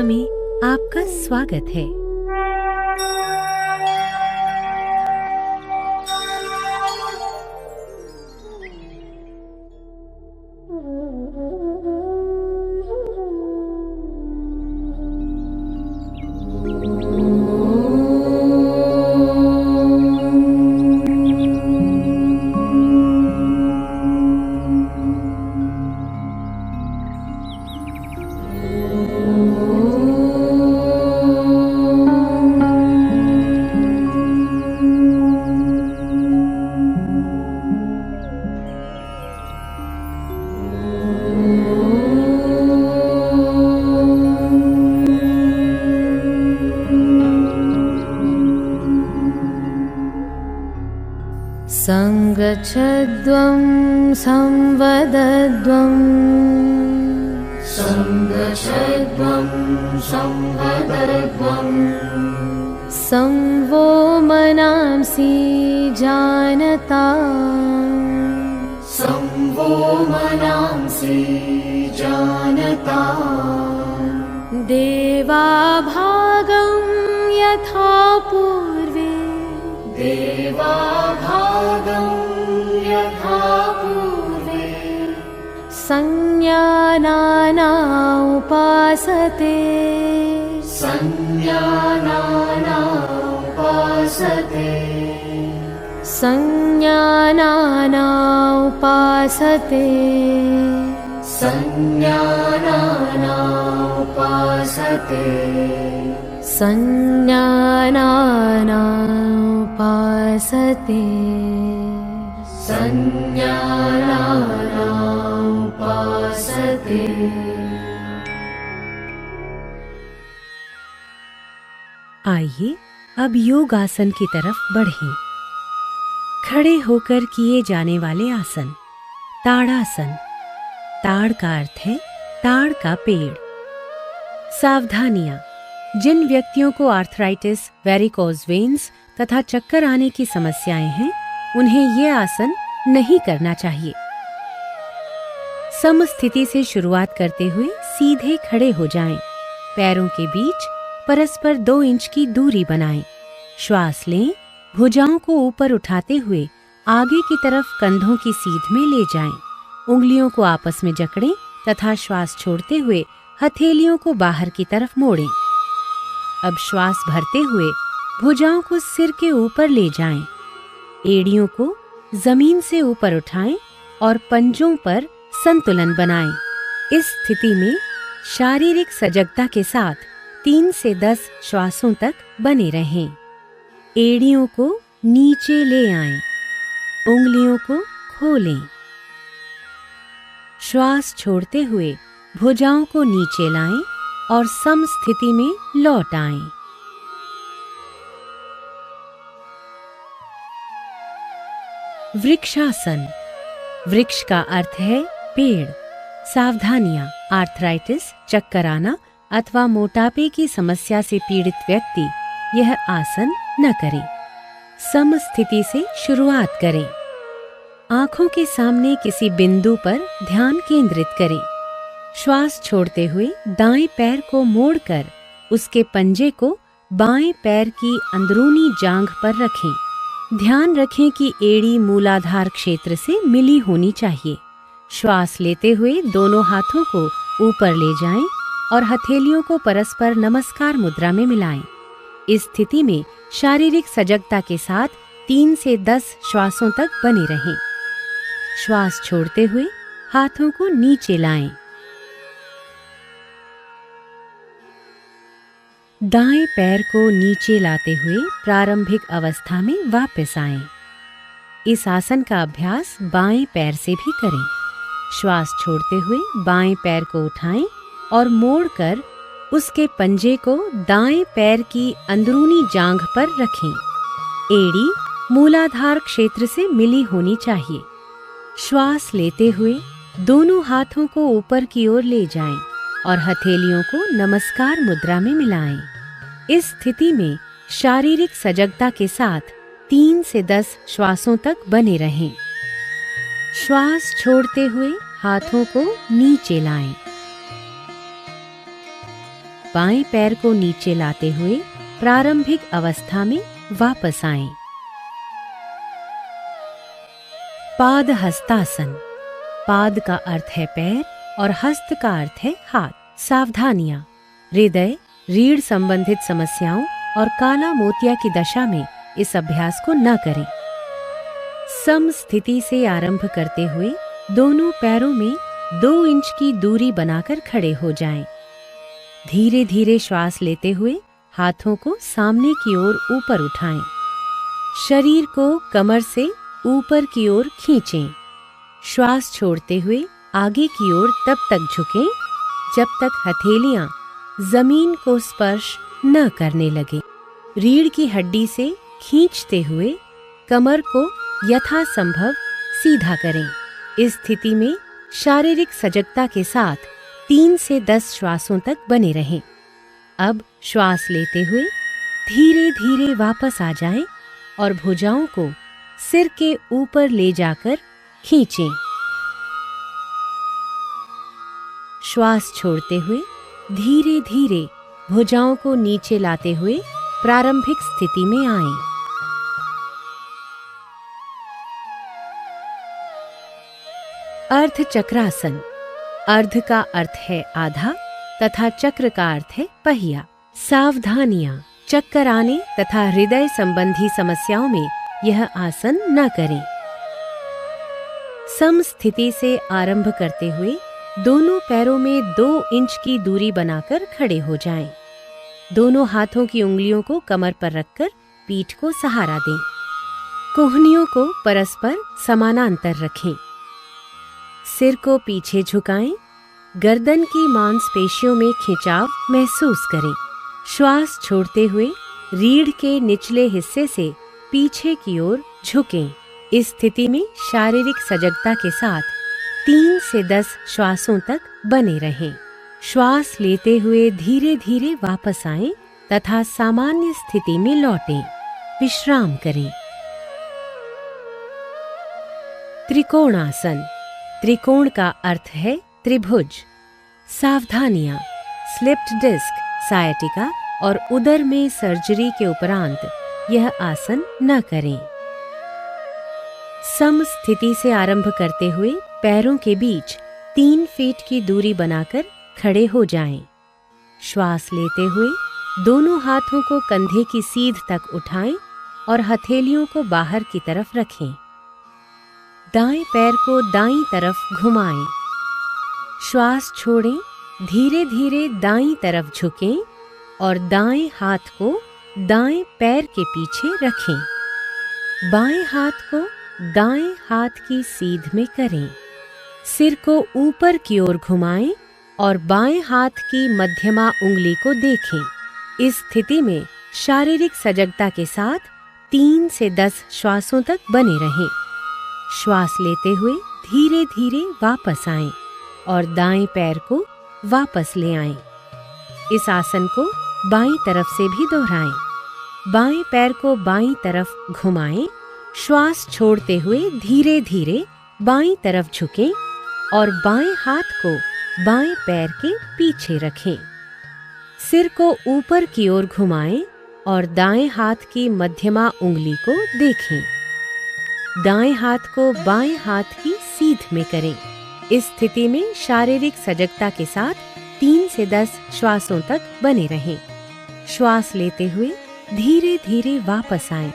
में आपका स्वागत है। संगच्छध्वं संवदध्वं संवो मनांसि जानता देवा भागं यथा पूर्वे संज्ञानाना उपासते आइए अब योग आसन की तरफ बढ़ें। खड़े होकर किए जाने वाले आसन ताड़ासन। ताड़ का अर्थ है ताड़ का पेड़। सावधानियां। जिन व्यक्तियों को आर्थराइटिस, वेरिकोज वेन्स तथा चक्कर आने की समस्याएं हैं, उन्हें ये आसन नहीं करना चाहिए। समस्थिति से शुरुआत करते हुए सीधे खड़े हो जाएं। पैरों के बीच परस्पर 2 इंच की दूरी बनाएं। श्वास लें। भुजाओं को ऊपर उठाते हुए आगे की तरफ कंधों की सीध में ले जाएं। उंगलियों को आपस में जकड़ें तथा श्वास छोड़ते हुए हथेलियों को बाहर की तरफ मोड़ें। अब श्वास भरते हुए भुजाओं को सिर के ऊपर ले जाएं। एड़ियों को जमीन से ऊपर उठाएं और पंजों पर संतुलन बनाएं। इस स्थिति में शारीरिक सजगता के साथ 3 से 10 श्वासों तक बने रहें। एड़ियों को नीचे ले आएं। उंगलियों को खोलें। श्वास छोड़ते हुए भुजाओं को नीचे लाएं और समस्थिति में लौट आएं। वृक्षासन। वृक्ष का अर्थ है पेड़। सावधानियां। आर्थराइटिस, चक्कर आना अथवा मोटापे की समस्या से पीड़ित व्यक्ति यह आसन न करें। समस्थिति से शुरुआत करें। आंखों के सामने किसी बिंदु पर ध्यान केंद्रित करें। श्वास छोड़ते हुए दाएं पैर को मोड़कर उसके पंजे को बाएं पैर की अंदरूनी जांघ पर रखें। ध्यान रखें कि एड़ी मूलाधार क्षेत्र से मिली होनी चाहिए। श्वास लेते हुए दोनों हाथों को ऊपर ले जाएं और हथेलियों को परस्पर नमस्कार मुद्रा में मिलाएं। इस स्थिति में शारीरिक सजगता के साथ 3 से 10 श्वासों तक बने रहें। श्वास छोड़ते हुए हाथों को नीचे लाएं। दाएं पैर को नीचे लाते हुए प्रारंभिक अवस्था में वापस आएं। इस आसन का अभ्यास बाएं पैर से भी करें। श्वास छोड़ते हुए बाएं पैर को उठाएं और मोड़कर उसके पंजे को दाएं पैर की अंदरूनी जांघ पर रखें। एड़ी मूलाधार क्षेत्र से मिली होनी चाहिए। श्वास लेते हुए दोनों हाथों को ऊपर की ओर ले जाएं और हथेलियों को नमस्कार मुद्रा में मिलाएं। इस स्थिति में शारीरिक सजगता के साथ 3 से 10 श्वासों तक बने रहें। श्वास छोड़ते हुए हाथों को नीचे लाएं। बाएं पैर को नीचे लाते हुए प्रारंभिक अवस्था में वापस आएं। पाद हस्तासन। पाद का अर्थ है पैर और हस्त का अर्थ है हाथ। सावधानियां। हृदय, रीढ़ संबंधित समस्याओं और काला मोतिया की दशा में इस अभ्यास को न करें। सम स्थिति से आरंभ करते हुए दोनों पैरों में 2 इंच की दूरी बनाकर खड़े हो जाएं। धीरे धीरे श्वास लेते हुए हाथों को सामने की ओर ऊपर उठाएं। शरीर को कमर से ऊपर की ओर खींचें। श्वास छोड़ते हुए आगे की ओर तब तक झुकें जब तक हथेलियां जमीन को स्पर्श न करने लगे। रीढ़ की हड्डी से खींचते हुए कमर को यथासंभव सीधा करें। इस स्थिति में शारीरिक सजगता के साथ 3 से 10 श्वासों तक बने रहें। अब श्वास लेते हुए धीरे धीरे वापस आ जाएं और भुजाओं को सिर के ऊपर ले जाकर खींचें। श्वास छोड़ते हुए धीरे धीरे भुजाओं को नीचे लाते हुए प्रारंभिक स्थिति में आएं। अर्ध चक्रासन। अर्ध का अर्थ है आधा तथा चक्र का अर्थ है पहिया। सावधानियां। चक्कर आने तथा हृदय संबंधी समस्याओं में यह आसन न करें। सम स्थिति से आरंभ करते हुए दोनों पैरों में 2 इंच की दूरी बनाकर खड़े हो जाएं। दोनों हाथों की उंगलियों को कमर पर रखकर पीठ को सहारा दें। कोहनियों को परस्पर समानांतर रखें। सिर को पीछे झुकाएं। गर्दन की मांसपेशियों में खिंचाव महसूस करें। श्वास छोड़ते हुए रीढ़ के निचले हिस्से से पीछे की ओर झुकें। इस स्थिति में शारीरिक सजगता के साथ 3 से 10 श्वासों तक बने रहें। श्वास लेते हुए धीरे धीरे वापस आएं तथा सामान्य स्थिति में लौटें। विश्राम करें। त्रिकोणासन। त्रिकोण का अर्थ है त्रिभुज। सावधानियां। स्लिप्ड डिस्क, सायटिका और उदर में सर्जरी के उपरांत यह आसन न करें। सम स्थिति से आरंभ करते हुए पैरों के बीच 3 फीट की दूरी बनाकर खड़े हो जाएं। श्वास लेते हुए दोनों हाथों को कंधे की सीध तक उठाएं और हथेलियों को बाहर की तरफ रखें। दाएं पैर को दाईं तरफ घुमाएं। श्वास छोड़ें। धीरे धीरे दाईं तरफ झुकें और दाएं हाथ को दाएं पैर के पीछे रखें। बाएं हाथ को दाएं हाथ की सीध में करें। सिर को ऊपर की ओर घुमाएं और बाएं हाथ की मध्यमा उंगली को देखें। इस स्थिति में शारीरिक सजगता के साथ 3 से 10 श्वासों तक बने रहें। श्वास लेते हुए धीरे धीरे वापस आएं और दाएं पैर को वापस ले आएं। इस आसन को बाईं तरफ से भी दोहराएं। बाएं पैर को बाईं तरफ घुमाएं। श्वास छोड़ते हुए धीरे धीरे बाईं तरफ झुकें और बाएं हाथ को बाएं पैर के पीछे रखें। सिर को ऊपर की ओर घुमाएं और दाएं हाथ की मध्यमा उंगली को देखें। दाएं हाथ को बाएं हाथ की सीध में करें। इस स्थिति में शारीरिक सजगता के साथ 3 से 10 श्वासों तक बने रहें। श्वास लेते हुए धीरे धीरे वापस आएं।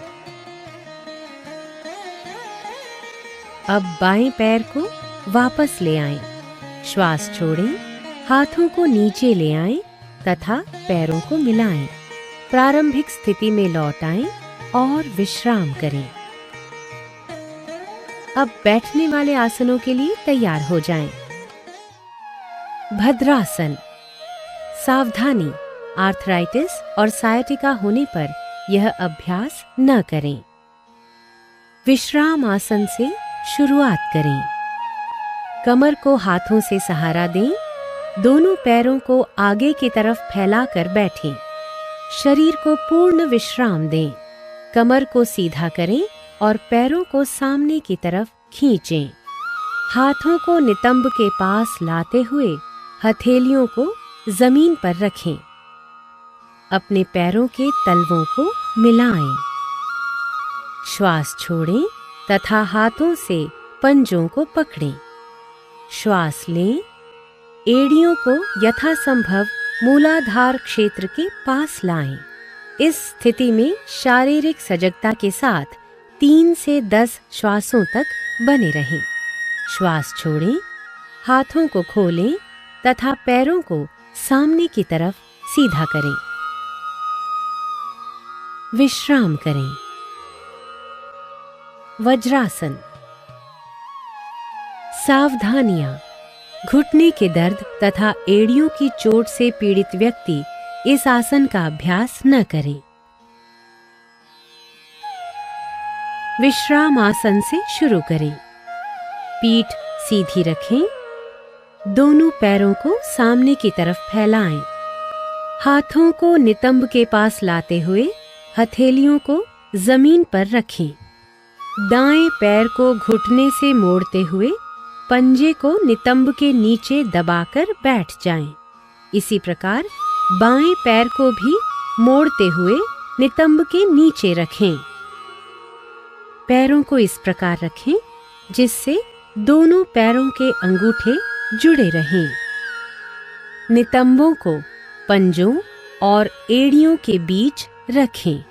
अब बाएं पैर को वापस ले आएं। श्वास छोड़ें। हाथों को नीचे ले आएं तथा पैरों को मिलाएं। प्रारंभिक स्थिति में लौट आएं और विश्राम करें। अब बैठने वाले आसनों के लिए तैयार हो जाएं। भद्रासन। सावधानी। आर्थराइटिस और सायटिका होने पर यह अभ्यास न करें। विश्राम आसन से शुरुआत करें। कमर को हाथों से सहारा दें। दोनों पैरों को आगे की तरफ फैलाकर बैठें। शरीर को पूर्ण विश्राम दें। कमर को सीधा करें और पैरों को सामने की तरफ खींचें। हाथों को नितंब के पास लाते हुए हथेलियों को जमीन पर रखें। अपने पैरों के तलवों को मिलाएं। श्वास छोड़ें तथा हाथों से पंजों को पकड़ें। श्वास लें, एड़ियों को यथासंभव मूलाधार क्षेत्र के पास लाएं। इस स्थिति में शारीरिक सजगता के साथ 3 से 10 श्वासों तक बने रहें। श्वास छोड़ें, हाथों को खोलें तथा पैरों को सामने की तरफ सीधा करें। विश्राम करें। वज्रासन। सावधानियां। घुटने के दर्द तथा एड़ियों की चोट से पीड़ित व्यक्ति इस आसन का अभ्यास न करे। विश्राम आसन से शुरू करें। पीठ सीधी रखें। दोनों पैरों को सामने की तरफ फैलाएं। हाथों को नितंब के पास लाते हुए हथेलियों को जमीन पर रखें। दाएं पैर को घुटने से मोड़ते हुए पंजे को नितंब के नीचे दबाकर बैठ जाएं। इसी प्रकार बाएं पैर को भी मोड़ते हुए नितंब के नीचे रखें। पैरों को इस प्रकार रखें जिससे दोनों पैरों के अंगूठे जुड़े रहें। नितंबों को पंजों और एड़ियों के बीच रखें।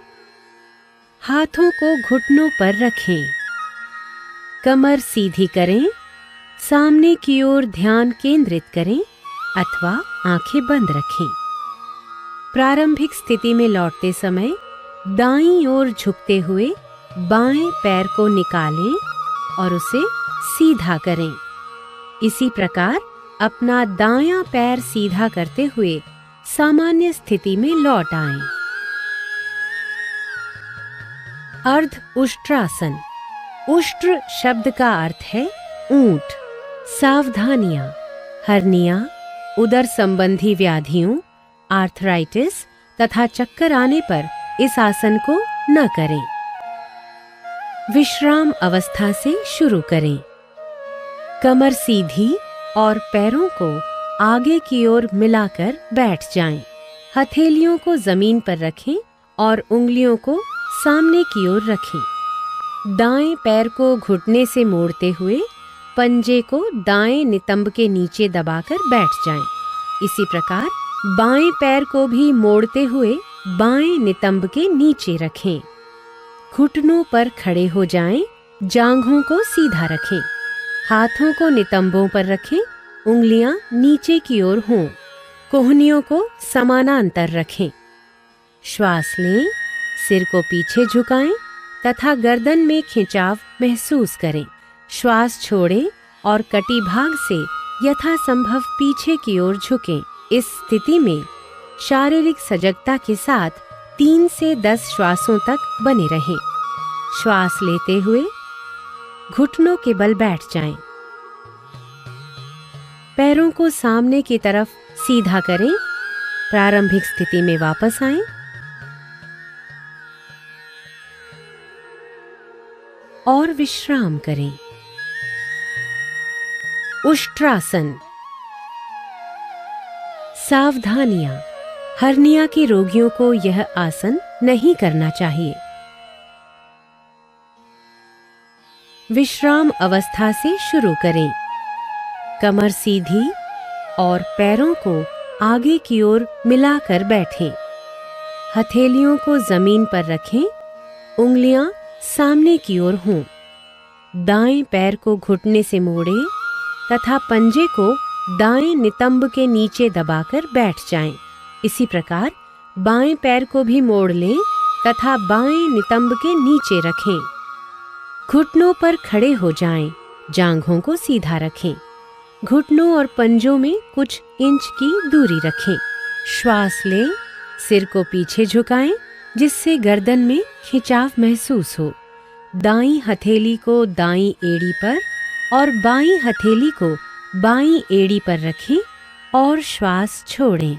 हाथों को घुटनों पर रखें। कमर सीधी करें। सामने की ओर ध्यान केंद्रित करें अथवा आंखें बंद रखें। प्रारंभिक स्थिति में लौटते समय दाईं ओर झुकते हुए बाएं पैर को निकालें और उसे सीधा करें। इसी प्रकार अपना दायां पैर सीधा करते हुए सामान्य स्थिति में लौट आएं। अर्ध उष्ट्रासन। उष्ट्र शब्द का अर्थ है ऊंट। सावधानियां। हर्निया, उदर संबंधी व्याधियों, आर्थराइटिस तथा चक्कर आने पर इस आसन को न करें। विश्राम अवस्था से शुरू करें। कमर सीधी और पैरों को आगे की ओर मिलाकर बैठ जाएं। हथेलियों को जमीन पर रखें और उंगलियों को सामने की ओर रखें। दाएं पैर को घुटने से मोड़ते हुए पंजे को दाएं नितंब के नीचे दबाकर बैठ जाएं। इसी प्रकार बाएं पैर को भी मोड़ते हुए बाएं नितंब के नीचे रखें। घुटनों पर खड़े हो जाएं। जांघों को सीधा रखें। हाथों को नितंबों पर रखें। उंगलियां नीचे की ओर हों। कोहनियों को समानांतर रखें। श्वास लें। सिर को पीछे झुकाएं तथा गर्दन में खिंचाव महसूस करें। श्वास छोड़ें और कटिभाग से यथासंभव पीछे की ओर झुकें। इस स्थिति में शारीरिक सजगता के साथ 3 से 10 श्वासों तक बने रहें। श्वास लेते हुए घुटनों के बल बैठ जाएं। पैरों को सामने की तरफ सीधा करें। प्रारंभिक स्थिति में वापस आएं। और विश्राम करें। उष्ट्रासन। सावधानियां। हर्निया के रोगियों को यह आसन नहीं करना चाहिए। विश्राम अवस्था से शुरू करें। कमर सीधी और पैरों को आगे की ओर मिलाकर बैठें। हथेलियों को जमीन पर रखें। उंगलियां सामने की ओर हों। दाएं पैर को घुटने से मोड़ें तथा पंजे को दाएं नितंब के नीचे दबाकर बैठ जाएं। इसी प्रकार बाएं पैर को भी मोड़ लें तथा बाएं नितंब के नीचे रखें। घुटनों पर खड़े हो जाएं। जांघों को सीधा रखें। घुटनों और पंजों में कुछ इंच की दूरी रखें। श्वास लें। सिर को पीछे झुकाएं जिससे गर्दन में खिंचाव महसूस हो। दाईं हथेली को दाईं एड़ी पर और बाईं हथेली को बाईं एड़ी पर रखें और श्वास छोड़ें।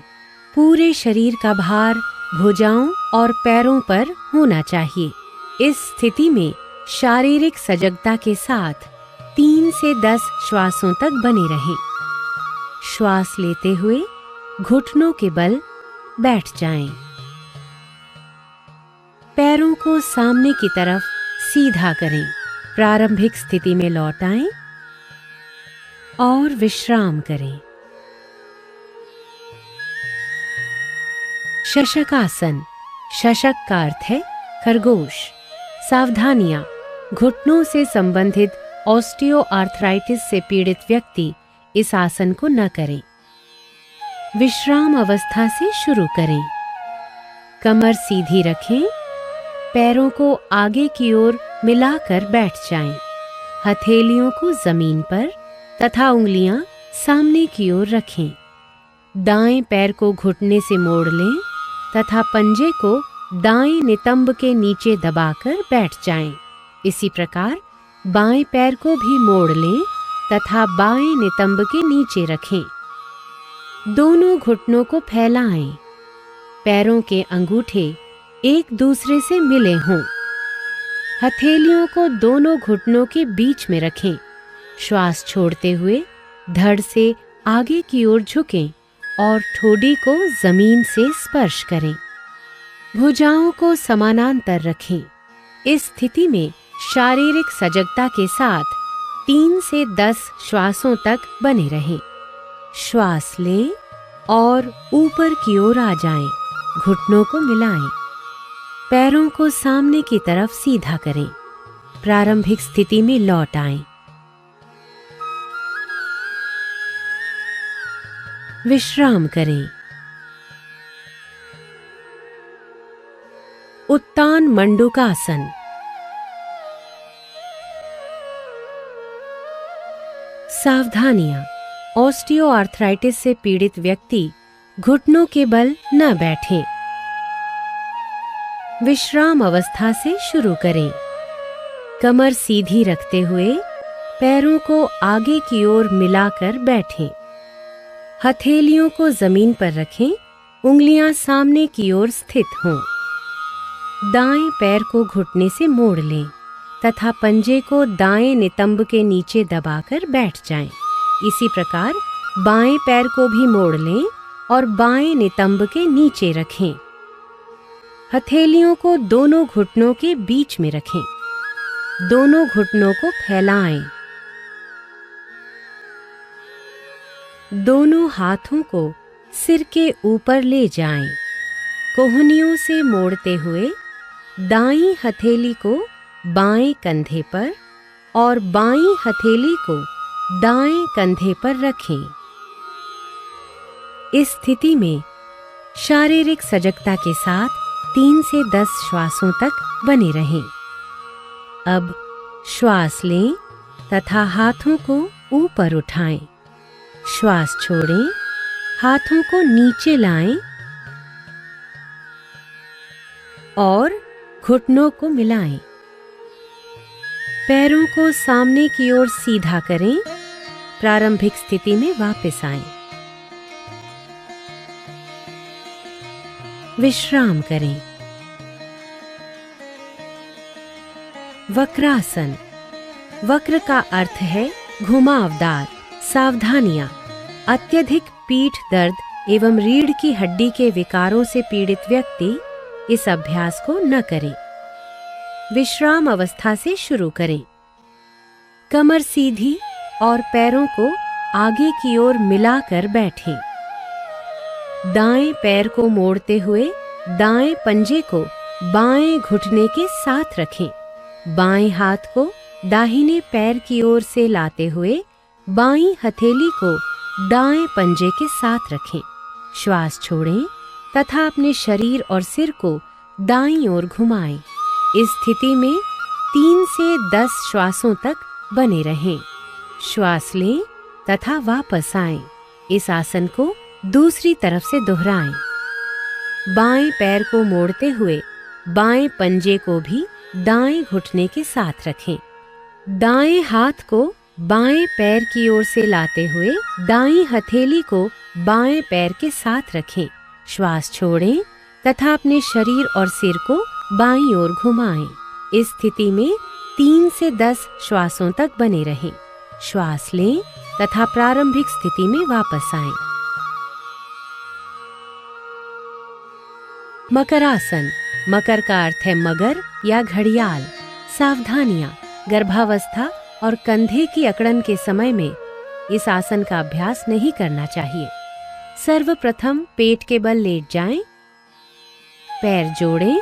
पूरे शरीर का भार भुजाओं और पैरों पर होना चाहिए। इस स्थिति में शारीरिक सजगता के साथ 3 से 10 श्वासों तक बने रहें। श्वास लेते हुए घुटनों के बल बैठ जाएं। पैरों को सामने की तरफ सीधा करें। प्रारंभिक स्थिति में लौट आएं और विश्राम करें। शशकासन। शशक का अर्थ है खरगोश। सावधानियां। घुटनों से संबंधित ऑस्टियोआर्थराइटिस से पीड़ित व्यक्ति इस आसन को न करें। विश्राम अवस्था से शुरू करें। कमर सीधी रखें। पैरों को आगे की ओर मिलाकर बैठ जाएं। हथेलियों को जमीन पर तथा उंगलियां सामने की ओर रखें। दाएं पैर को घुटने से मोड़ लें तथा पंजे को दाएं नितंब के नीचे दबाकर बैठ जाएं। इसी प्रकार बाएं पैर को भी मोड़ लें तथा बाएं नितंब के नीचे रखें। दोनों घुटनों को फैलाएं। पैरों के अंगूठे एक दूसरे से मिले हों। हथेलियों को दोनों घुटनों के बीच में रखें। श्वास छोड़ते हुए धड़ से आगे की ओर झुकें और ठोडी को जमीन से स्पर्श करें। भुजाओं को समानांतर रखें। इस स्थिति में शारीरिक सजगता के साथ 3 से 10 श्वासों तक बने रहें। श्वास लें और ऊपर की ओर आ जाएं। घुटनों को मिलाएं। पैरों को सामने की तरफ सीधा करें। प्रारंभिक स्थिति में लौट आएं। विश्राम करें। उत्तान मंडूकासन। सावधानियां। ऑस्टियोआर्थराइटिस से पीड़ित व्यक्ति घुटनों के बल न बैठें। विश्राम अवस्था से शुरू करें। कमर सीधी रखते हुए पैरों को आगे की ओर मिलाकर बैठें। हथेलियों को जमीन पर रखें। उंगलियां सामने की ओर स्थित हों। दाएं पैर को घुटने से मोड़ लें तथा पंजे को दाएं नितंब के नीचे दबाकर बैठ जाएं। इसी प्रकार बाएं पैर को भी मोड़ लें और बाएं नितंब के नीचे रखें। हथेलियों को दोनों घुटनों के बीच में रखें। दोनों घुटनों को फैलाएं। दोनों हाथों को सिर के ऊपर ले जाएं। कोहनियों से मोड़ते हुए दाईं हथेली को बाएं कंधे पर और बाईं हथेली को दाएं कंधे पर रखें। इस स्थिति में शारीरिक सजगता के साथ 3 से 10 श्वासों तक बने रहें। अब श्वास लें तथा हाथों को ऊपर उठाएं। श्वास छोड़ें। हाथों को नीचे लाएं और घुटनों को मिलाएं। पैरों को सामने की ओर सीधा करें। प्रारंभिक स्थिति में वापस आएं। विश्राम करें। वक्रासन। वक्र का अर्थ है घुमावदार। सावधानियां। अत्यधिक पीठ दर्द एवं रीढ़ की हड्डी के विकारों से पीड़ित व्यक्ति इस अभ्यास को न करें। विश्राम अवस्था से शुरू करें। कमर सीधी और पैरों को आगे की ओर मिलाकर बैठें। दाएं पैर को मोड़ते हुए दाएं पंजे को बाएं घुटने के साथ रखें। बाएं हाथ को दाहिने पैर की ओर से लाते हुए बाईं हथेली को दाएं पंजे के साथ रखें। श्वास छोड़ें तथा अपने शरीर और सिर को दाईं ओर घुमाएं। इस स्थिति में 3 से 10 श्वासों तक बने रहें। श्वास लें तथा वापस आएं। इस आसन को दूसरी तरफ से दोहराएं। बाएं पैर को मोड़ते हुए बाएं पंजे को भी दाएं घुटने के साथ रखें। दाएं हाथ को बाएं पैर की ओर से लाते हुए दाईं हथेली को बाएं पैर के साथ रखें। श्वास छोड़ें तथा अपने शरीर और सिर को बाईं ओर घुमाएं। इस स्थिति में 3 से 10 श्वासों तक बने रहें। श्वास लें तथा प्रारंभिक स्थिति में वापस आएं। मकरासन, मकर का अर्थ है मगर या घड़ियाल। सावधानियां, गर्भावस्था और कंधे की अकड़न के समय में इस आसन का अभ्यास नहीं करना चाहिए। सर्वप्रथम पेट के बल लेट जाएं, पैर जोड़ें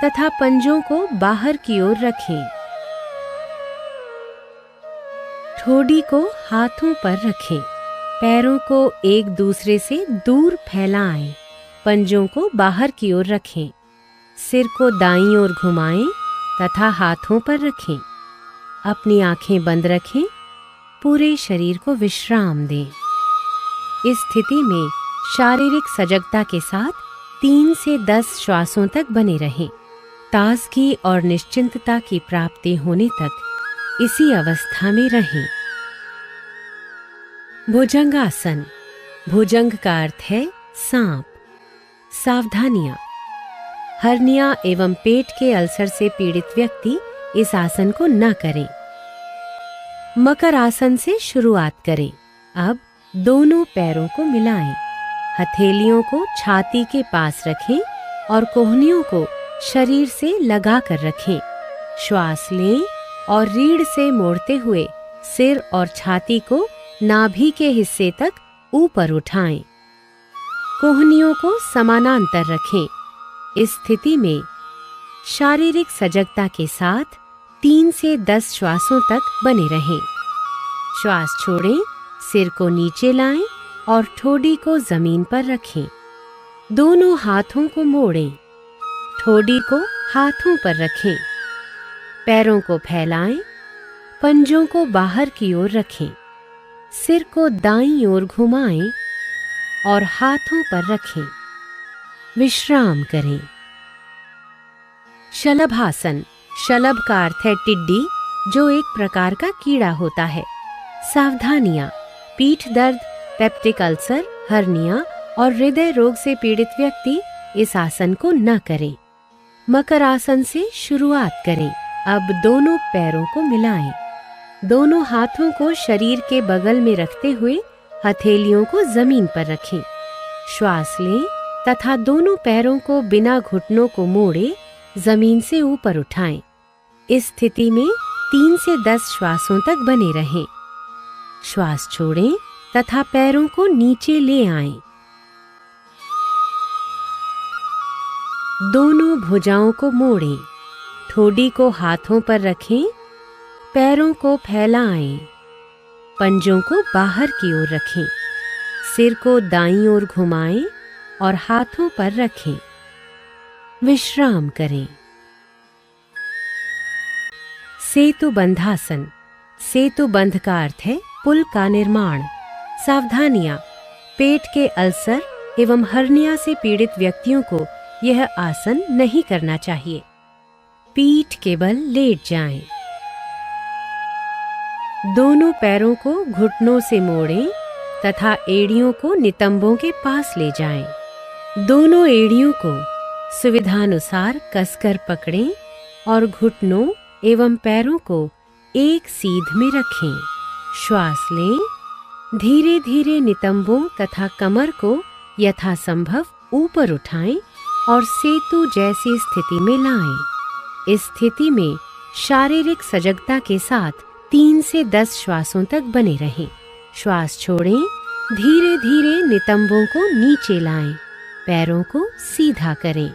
तथा पंजों को बाहर की ओर रखें। ठोड़ी को हाथों पर रखें, पैरों को एक दूसरे से दूर फैलाएं, पंजों को बाहर की ओर रखें, सिर को दाईं ओर घुमाएं तथा हाथों पर रखें। अपनी आंखें बंद रखें, पूरे शरीर को विश्राम दें। इस स्थिति में शारीरिक सजगता के साथ 3 से 10 श्वासों तक बने रहें। ताजगी और निश्चिंतता की प्राप्ति होने तक इसी अवस्था में रहें। भुजंगासन, भुजंग का अर्थ है सांप। सावधानियां, हर्निया एवं पेट के अल्सर से पीड़ित व्यक्ति इस आसन को न करें। मकर आसन से शुरुआत करें। अब दोनों पैरों को मिलाएं, हथेलियों को छाती के पास रखें और कोहनियों को शरीर से लगा कर रखें। श्वास लें और रीढ़ से मोड़ते हुए सिर और छाती को नाभि के हिस्से तक ऊपर उठाएं। कोहनियों को समानांतर रखें। इस स्थिति में शारीरिक सजगता के साथ 3 से 10 श्वासों तक बने रहें। श्वास छोड़ें, सिर को नीचे लाएं और ठोड़ी को जमीन पर रखें। दोनों हाथों को मोड़ें, ठोड़ी को हाथों पर रखें, पैरों को फैलाएं, पंजों को बाहर की ओर रखें, सिर को दाईं ओर घुमाएं और हाथों पर रखें। विश्राम करें। शलभासन, शलभ का अर्थ है टिड्डी, जो एक प्रकार का कीड़ा होता है। सावधानियां, पीठ दर्द, पेप्टिक अल्सर, हर्निया और हृदय रोग से पीड़ित व्यक्ति इस आसन को न करें। मकर आसन से शुरुआत करें। अब दोनों पैरों को मिलाएं, दोनों हाथों को शरीर के बगल में रखते हुए हथेलियों को जमीन पर रखें। श्वास लें तथा दोनों पैरों को बिना घुटनों को मोड़े जमीन से ऊपर उठाएं। इस स्थिति में 3 से 10 श्वासों तक बने रहें। श्वास छोड़ें तथा पैरों को नीचे ले आएं। दोनों भुजाओं को मोड़ें, ठोड़ी को हाथों पर रखें, पैरों को फैलाएं, पंजों को बाहर की ओर रखें, सिर को दाईं ओर घुमाएं और हाथों पर रखें। विश्राम करें। सेतु बंधासन, सेतु बंध का अर्थ है पुल का निर्माण। सावधानियां, पेट के अल्सर एवं हर्निया से पीड़ित व्यक्तियों को यह आसन नहीं करना चाहिए। पीठ के बल लेट जाएं। दोनों पैरों को घुटनों से मोड़ें तथा एड़ियों को नितंबों के पास ले जाएं। दोनों एड़ियों को सुविधानुसार कसकर पकड़ें और घुटनों एवं पैरों को एक सीध में रखें। श्वास लें, धीरे धीरे नितंबों तथा कमर को यथासंभव ऊपर उठाएं और सेतु जैसी स्थिति में लाएं। इस स्थिति में शारीरिक सजगता के साथ 3 से 10 श्वासों तक बने रहें। श्वास छोड़ें, धीरे धीरे नितंबों को नीचे लाएं, पैरों को सीधा करें।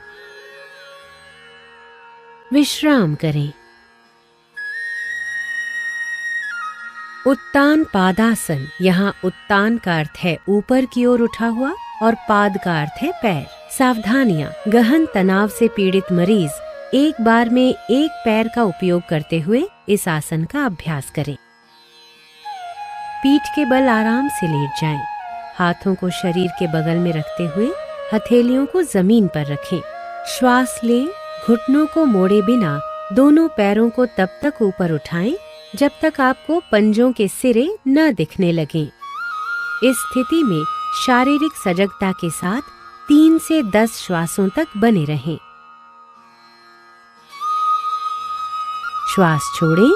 विश्राम करें। उत्तान पादासन, यहाँ उत्तान का अर्थ है ऊपर की ओर उठा हुआ और पाद का अर्थ है पैर। सावधानियां, गहन तनाव से पीड़ित मरीज एक बार में एक पैर का उपयोग करते हुए इस आसन का अभ्यास करें। पीठ के बल आराम से लेट जाएं। हाथों को शरीर के बगल में रखते हुए हथेलियों को जमीन पर रखें। श्वास लें, घुटनों को मोड़े बिना दोनों पैरों को तब तक ऊपर उठाएं जब तक आपको पंजों के सिरे न दिखने लगें। इस स्थिति में शारीरिक सजगता के साथ 3 से 10 श्वासों तक बने रहें। श्वास छोड़ें,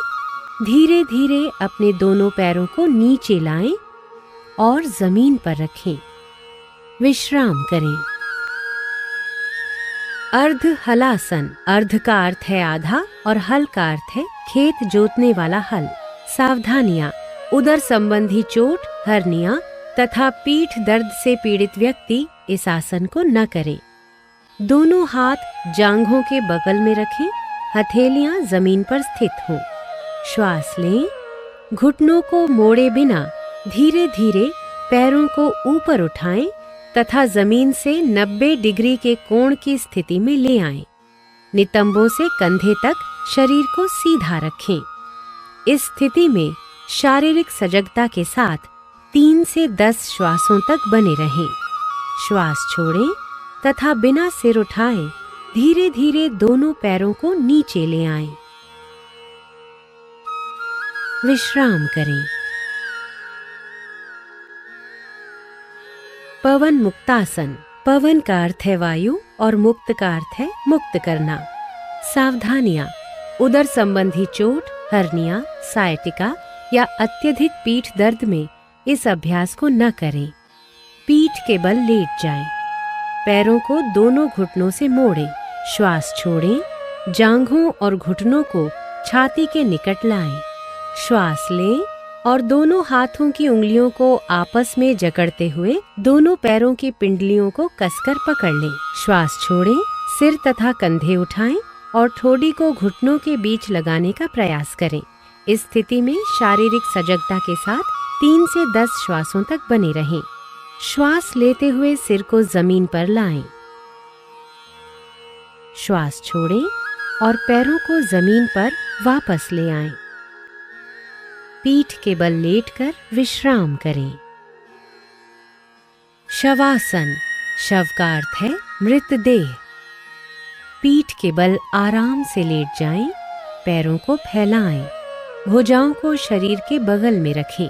धीरे धीरे अपने दोनों पैरों को नीचे लाएं और जमीन पर रखें। विश्राम करें। अर्ध हलासन। अर्ध का अर्थ है आधा और हल का अर्थ है खेत जोतने वाला हल। सावधानियां। उदर संबंधी चोट, हर्निया तथा पीठ दर्द से पीड़ित व्यक्ति इस आसन को न करे। दोनों हाथ जांघों के बगल में रखें, हथेलियां जमीन पर स्थित हों। श्वास लें। घुटनों को मोड़े बिना धीरे धीरे पैरों को ऊपर उठाएं तथा जमीन से 90 डिग्री के कोण की स्थिति में ले आएं। नितंबों से कंधे तक शरीर को सीधा रखें। इस स्थिति में शारीरिक सजगता के साथ 3 से 10 श्वासों तक बने रहें। श्वास छोड़ें तथा बिना सिर उठाए धीरे धीरे दोनों पैरों को नीचे ले आएं। विश्राम करें। पवन मुक्तासन। पवन का अर्थ है वायु और मुक्त का अर्थ है मुक्त करना। सावधानियां। उदर संबंधी चोट, हर्निया, सायटिका या अत्यधिक पीठ दर्द में इस अभ्यास को न करें। पीठ के बल लेट जाएं। पैरों को दोनों घुटनों से मोड़ें। श्वास छोड़ें। जांघों और घुटनों को छाती के निकट लाएं। श्वास लें और दोनों हाथों की उंगलियों को आपस में जकड़ते हुए दोनों पैरों की पिंडलियों को कसकर पकड़ लें। श्वास छोड़ें। सिर तथा कंधे उठाएं और ठोड़ी को घुटनों के बीच लगाने का प्रयास करें। इस स्थिति में शारीरिक सजगता के साथ 3 से 10 श्वासों तक बने रहें। श्वास लेते हुए सिर को जमीन पर लाएं। श्वास छोड़ें और पैरों को जमीन पर वापस ले आएं। पीठ के बल लेटकर विश्राम करें। शवासन। शव का अर्थ है मृतदेह। पीठ के बल आराम से लेट जाएं। पैरों को फैलाएं। भुजाओं को शरीर के बगल में रखें।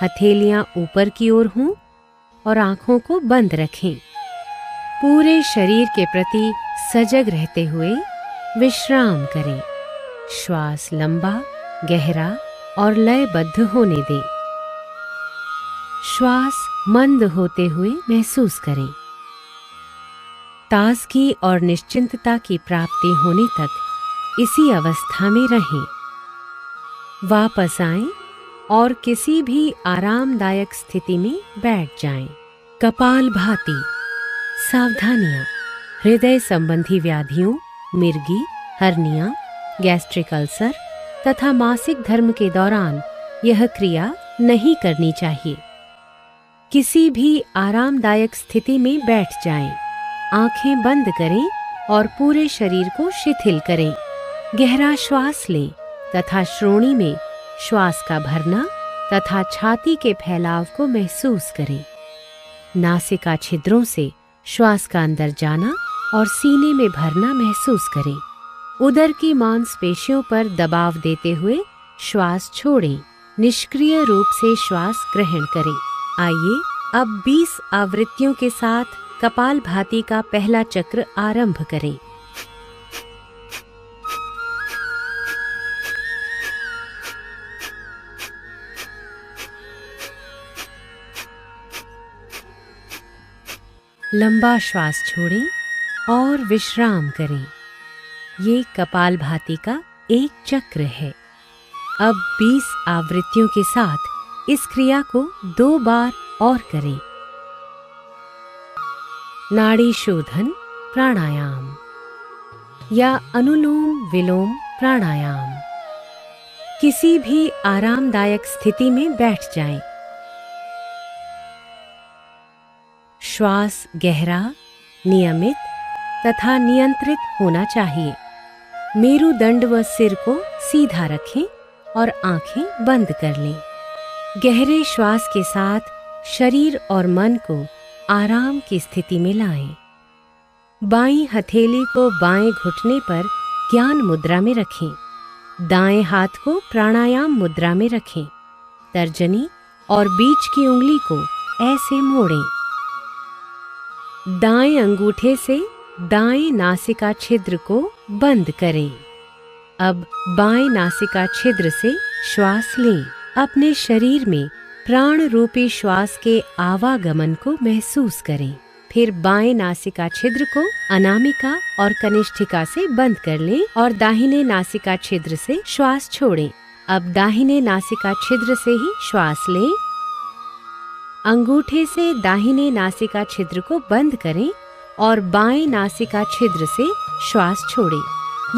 हथेलियां ऊपर की ओर हों और आंखों को बंद रखें। पूरे शरीर के प्रति सजग रहते हुए विश्राम करें। श्वास लंबा, गहरा और लयबद्ध होने दें। श्वास मंद होते हुए महसूस करें। ताजगी और निश्चिंतता की प्राप्ति होने तक इसी अवस्था में रहें। वापस आएं और किसी भी आरामदायक स्थिति में बैठ जाएं। कपालभाति। सावधानियां। हृदय संबंधी व्याधियों, मिर्गी, हर्निया, गैस्ट्रिक अल्सर तथा मासिक धर्म के दौरान यह क्रिया नहीं करनी चाहिए। किसी भी आरामदायक स्थिति में बैठ जाएं। आंखें बंद करें और पूरे शरीर को शिथिल करें। गहरा श्वास लें तथा श्रोणी में श्वास का भरना तथा छाती के फैलाव को महसूस करें। नासिका छिद्रों से श्वास का अंदर जाना और सीने में भरना महसूस करें। उदर की मांसपेशियों पर दबाव देते हुए श्वास छोड़ें। निष्क्रिय रूप से श्वास ग्रहण करें। आइए अब 20 आवृत्तियों के साथ कपालभाति का पहला चक्र आरंभ करें। लंबा श्वास छोड़ें और विश्राम करें। ये कपालभाति का एक चक्र है। अब 20 आवृत्तियों के साथ इस क्रिया को 2 बार और करें। नाड़ी शोधन प्राणायाम या अनुलोम विलोम प्राणायाम। किसी भी आरामदायक स्थिति में बैठ जाएं। श्वास गहरा, नियमित तथा नियंत्रित होना चाहिए। मेरुदंड व सिर को सीधा रखें और आंखें बंद कर लें। गहरे श्वास के साथ शरीर और मन को आराम की स्थिति में लाएं। बाईं हथेली को बाएं घुटने पर ज्ञान मुद्रा में रखें। दाएं हाथ को प्राणायाम मुद्रा में रखें। तर्जनी और बीच की उंगली को ऐसे मोड़ें। दाएं अंगूठे से दाएं नासिका छिद्र को बंद करें। अब बाएं नासिका छिद्र से श्वास लें। अपने शरीर में प्राण रूपी श्वास के आवागमन को महसूस करें। फिर बाएं नासिका छिद्र को अनामिका और कनिष्ठिका से बंद कर लें और दाहिने नासिका छिद्र से श्वास छोड़ें। अब दाहिने नासिका छिद्र से ही श्वास लें। अंगूठे से दाहिने नासिका छिद्र को बंद करें और बाएं नासिका छिद्र से श्वास छोड़ें।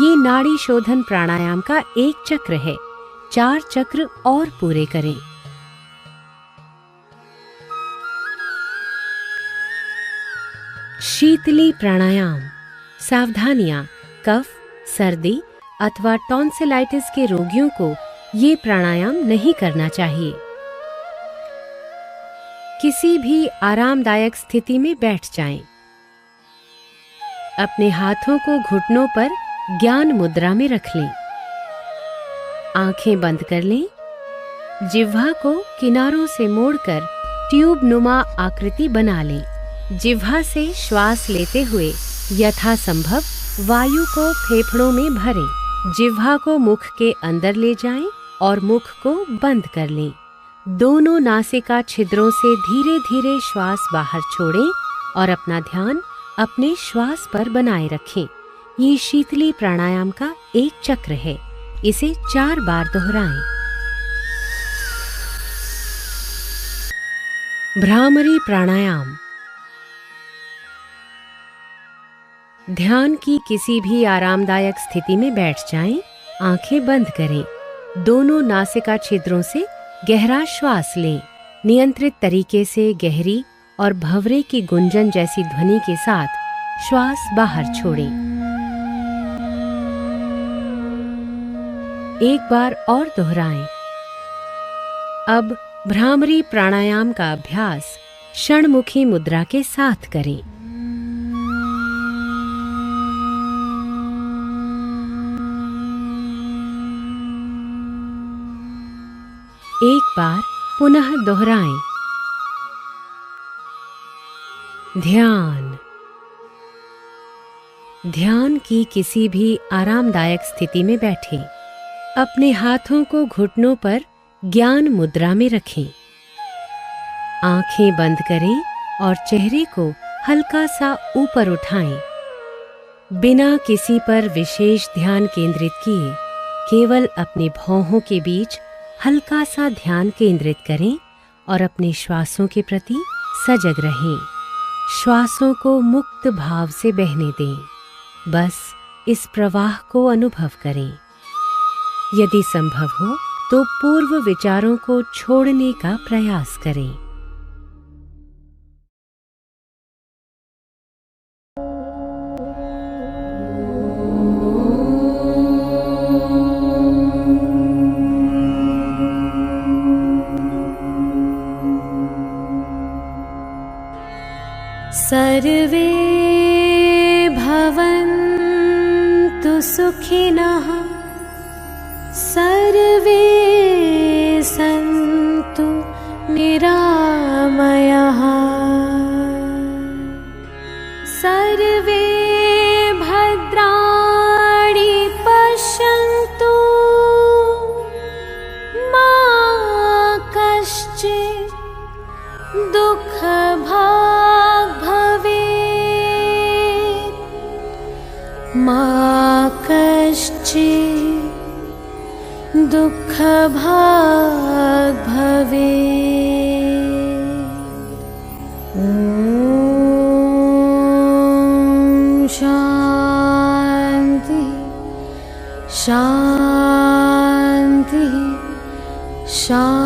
ये नाड़ी शोधन प्राणायाम का एक चक्र है। 4 चक्र और पूरे करें। शीतली प्राणायाम। सावधानियां। कफ, सर्दी अथवा टॉन्सिलाइटिस के रोगियों को ये प्राणायाम नहीं करना चाहिए। किसी भी आरामदायक स्थिति में बैठ जाएं। अपने हाथों को घुटनों पर ज्ञान मुद्रा में रख लें। आंखें बंद कर लें। जिह्वा को किनारों से मोड़कर ट्यूब नुमा आकृति बना लें। जिह्वा से श्वास लेते हुए यथासंभव वायु को फेफड़ों में भरें। जिह्वा को मुख के अंदर ले जाएं और मुख को बंद कर लें। दोनों नासिका छिद्रों से धीरे धीरे श्वास बाहर छोड़ें और अपना ध्यान अपने श्वास पर बनाए रखें। ये शीतली प्राणायाम का एक चक्र है। इसे 4 बार दोहराएं। भ्रामरी प्राणायाम। ध्यान की किसी भी आरामदायक स्थिति में बैठ जाएं। आंखें बंद करें। दोनों नासिका छिद्रों से गहरा श्वास लें। नियंत्रित तरीके से गहरी और भंवरे की गुंजन जैसी ध्वनि के साथ श्वास बाहर छोड़ें। एक बार और दोहराएं। अब भ्रामरी प्राणायाम का अभ्यास षणमुखी मुद्रा के साथ करें। एक बार पुनः दोहराएं। ध्यान। ध्यान की किसी भी आरामदायक स्थिति में बैठें। अपने हाथों को घुटनों पर ज्ञान मुद्रा में रखें। आंखें बंद करें और चेहरे को हल्का सा ऊपर उठाएं। बिना किसी पर विशेष ध्यान केंद्रित किए केवल अपने भौहों के बीच हल्का सा ध्यान केंद्रित करें और अपने श्वासों के प्रति सजग रहें। श्वासों को मुक्त भाव से बहने दें। बस इस प्रवाह को अनुभव करें। यदि संभव हो तो पूर्व विचारों को छोड़ने का प्रयास करें। सर्वे भवन्तु सुखिनः सर्वे सन्तु निरामयाः सर्वे भद्राणि पश्यन्तु मा कश्चित् दुःखभाग् भवेत् मा कश्चित् दुःखभाग् भवेत्। ॐ शान्ति शान्ति शान्ति।